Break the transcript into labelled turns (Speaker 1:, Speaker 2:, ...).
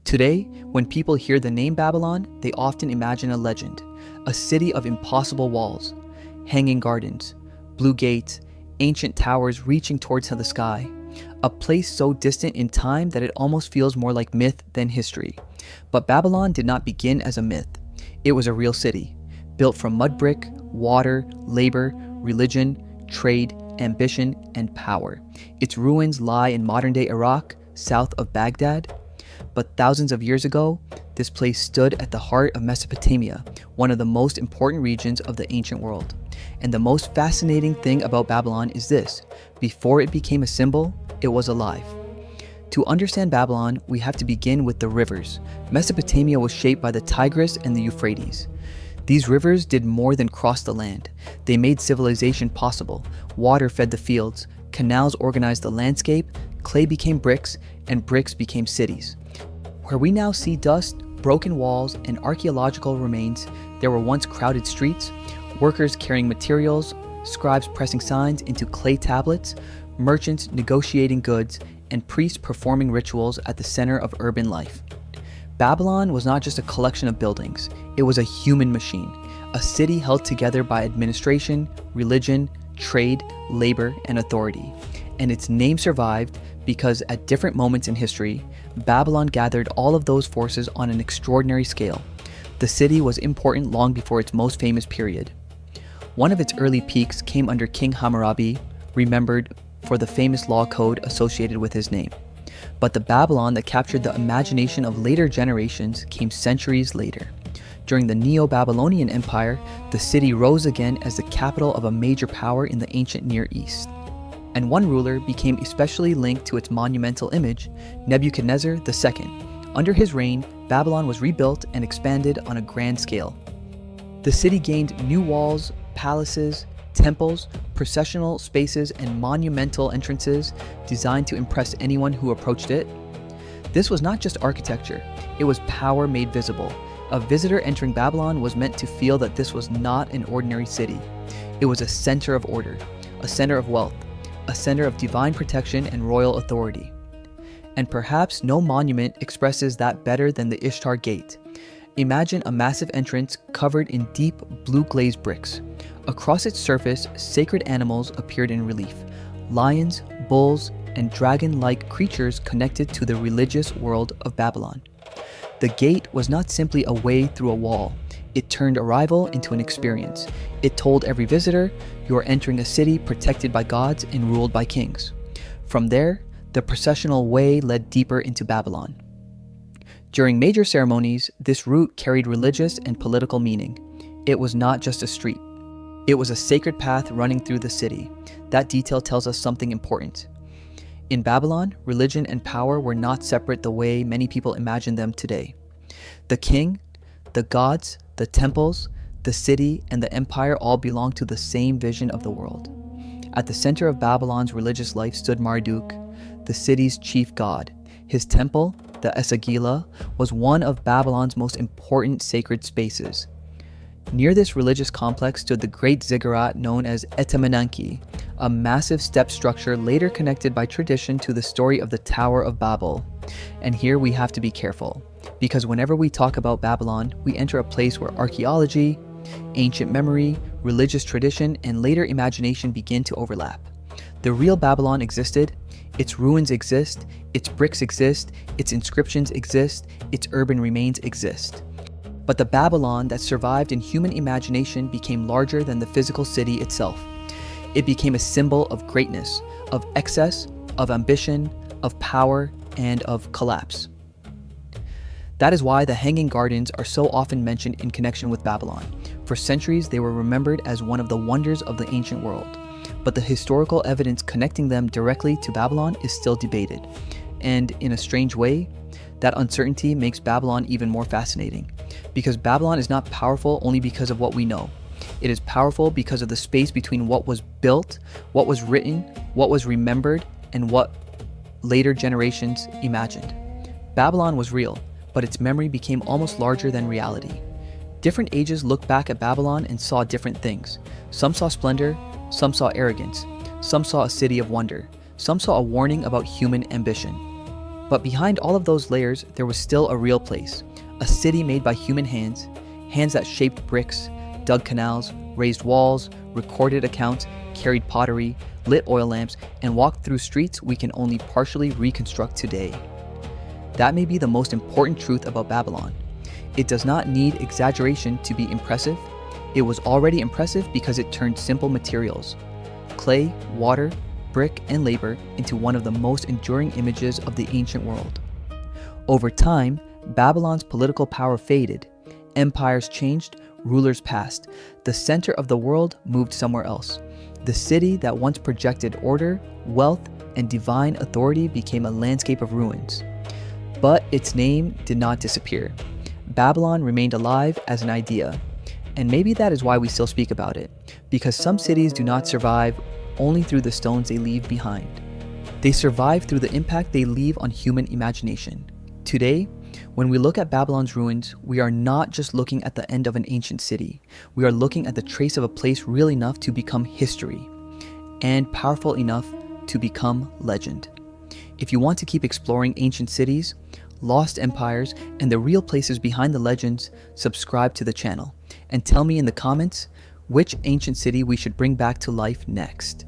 Speaker 1: Today, when people hear the name Babylon, they often imagine a legend, a city of impossible walls, hanging gardens, blue gates, ancient towers reaching towards the sky, a place so distant in time that it almost feels more like myth than history. But Babylon did not begin as a myth. It was a real city, built from mud brick, water, labor, religion, trade, ambition, and power. Its ruins lie in modern-day Iraq, south of Baghdad. But thousands of years ago, this place stood at the heart of Mesopotamia, one of the most important regions of the ancient world. And the most fascinating thing about Babylon is this: before it became a symbol, it was alive. To understand Babylon, we have to begin with the rivers. Mesopotamia was shaped by the Tigris and the Euphrates. These rivers did more than cross the land. They made civilization possible. Water fed the fields, canals organized the landscape, clay became bricks, and bricks became cities. Where we now see dust, broken walls, and archaeological remains, there were once crowded streets, workers carrying materials, scribes pressing signs into clay tablets, merchants negotiating goods, and priests performing rituals at the center of urban life. Babylon was not just a collection of buildings, it was a human machine, a city held together by administration, religion, trade, labor, and authority. And its name survived because at different moments in history, Babylon gathered all of those forces on an extraordinary scale. The city was important long before its most famous period. One of its early peaks came under King Hammurabi, remembered for the famous law code associated with his name. But the Babylon that captured the imagination of later generations came centuries later. During the Neo-Babylonian Empire, the city rose again as the capital of a major power in the ancient Near East. And one ruler became especially linked to its monumental image, Nebuchadnezzar II. Under his reign, Babylon was rebuilt and expanded on a grand scale. The city gained new walls, palaces, temples, processional spaces, and monumental entrances designed to impress anyone who approached it. This was not just architecture, it was power made visible. A visitor entering Babylon was meant to feel that this was not an ordinary city. It was a center of order, a center of wealth, a center of divine protection and royal authority. And perhaps no monument expresses that better than the Ishtar Gate. Imagine a massive entrance covered in deep blue glazed bricks. Across its surface, sacred animals appeared in relief: lions, bulls, and dragon-like creatures connected to the religious world of Babylon. The gate was not simply a way through a wall. It turned arrival into an experience. It told every visitor, you are entering a city protected by gods and ruled by kings. From there, the processional way led deeper into Babylon. During major ceremonies, this route carried religious and political meaning. It was not just a street. It was a sacred path running through the city. That detail tells us something important. In Babylon, religion and power were not separate the way many people imagine them today. The king, the gods, the temples, the city, and the empire all belonged to the same vision of the world. At the center of Babylon's religious life stood Marduk, the city's chief god. His temple, the Esagila, was one of Babylon's most important sacred spaces. Near this religious complex stood the great ziggurat known as Etemenanki, a massive step structure later connected by tradition to the story of the Tower of Babel. And here we have to be careful, because whenever we talk about Babylon, we enter a place where archaeology, ancient memory, religious tradition, and later imagination begin to overlap. The real Babylon existed, its ruins exist, its bricks exist, its inscriptions exist, its urban remains exist. But the Babylon that survived in human imagination became larger than the physical city itself. It became a symbol of greatness, of excess, of ambition, of power, and of collapse. That is why the Hanging Gardens are so often mentioned in connection with Babylon. For centuries, they were remembered as one of the wonders of the ancient world. But the historical evidence connecting them directly to Babylon is still debated. And in a strange way, that uncertainty makes Babylon even more fascinating. Because Babylon is not powerful only because of what we know. It is powerful because of the space between what was built, what was written, what was remembered, and what later generations imagined. Babylon was real, but its memory became almost larger than reality. Different ages looked back at Babylon and saw different things. Some saw splendor, some saw arrogance, some saw a city of wonder, some saw a warning about human ambition. But behind all of those layers, there was still a real place, a city made by human hands, hands that shaped bricks, dug canals, raised walls, recorded accounts, carried pottery, lit oil lamps, and walked through streets we can only partially reconstruct today. That may be the most important truth about Babylon. It does not need exaggeration to be impressive. It was already impressive because it turned simple materials, clay, water, brick, and labor, into one of the most enduring images of the ancient world. Over time, Babylon's political power faded. Empires changed, rulers passed. The center of the world moved somewhere else. The city that once projected order, wealth, and divine authority became a landscape of ruins. But its name did not disappear. Babylon remained alive as an idea. And maybe that is why we still speak about it, because some cities do not survive only through the stones they leave behind. They survive through the impact they leave on human imagination. Today, when we look at Babylon's ruins, we are not just looking at the end of an ancient city. We are looking at the trace of a place real enough to become history, and powerful enough to become legend. If you want to keep exploring ancient cities, lost empires, and the real places behind the legends, subscribe to the channel, and tell me in the comments which ancient city we should bring back to life next.